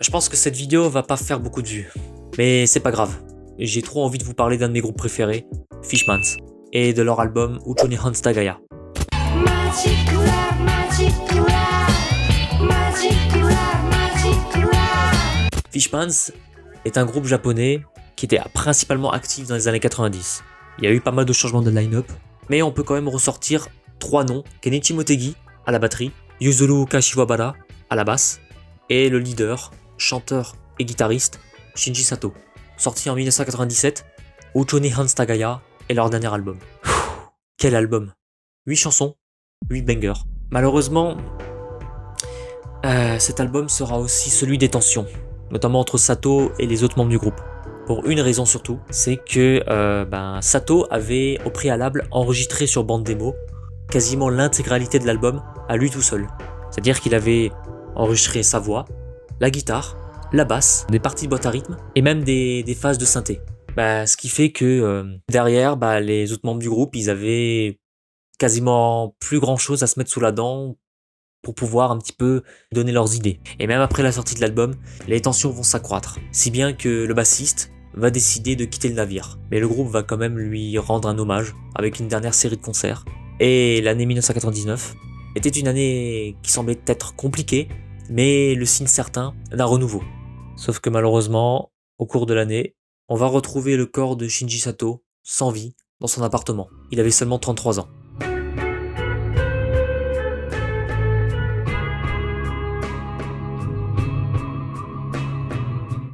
Je pense que cette vidéo va pas faire beaucoup de vues, mais c'est pas grave. J'ai trop envie de vous parler d'un de mes groupes préférés, Fishmans, et de leur album Uchoni Hanstagaya. Magic Love, Magic Love, Magic Love, Magic Love. Fishmans est un groupe japonais qui était principalement actif dans les années 90. Il y a eu pas mal de changements de line-up, mais on peut quand même ressortir 3 noms: Kenichi Motegi à la batterie, Yuzuru Kashiwabara à la basse, et le leader, chanteur et guitariste Shinji Sato. Sorti en 1997, Uchoni Hanstagaya est leur dernier album. Quel album! 8 chansons, 8 bangers. Malheureusement, cet album sera aussi celui des tensions, notamment entre Sato et les autres membres du groupe. Pour une raison surtout, c'est que Sato avait au préalable enregistré sur bande démo quasiment l'intégralité de l'album à lui tout seul. C'est-à-dire qu'il avait enregistré sa voix, la guitare, la basse, des parties de boîte à rythme et même des phases de synthé. Ce qui fait que derrière, les autres membres du groupe, ils avaient quasiment plus grand chose à se mettre sous la dent pour pouvoir un petit peu donner leurs idées. Et même après la sortie de l'album, les tensions vont s'accroître. Si bien que le bassiste va décider de quitter le navire. Mais le groupe va quand même lui rendre un hommage avec une dernière série de concerts. Et l'année 1999 était une année qui semblait être compliquée, mais le signe certain d'un renouveau. Sauf que malheureusement, au cours de l'année, on va retrouver le corps de Shinji Sato, sans vie, dans son appartement. Il avait seulement 33 ans.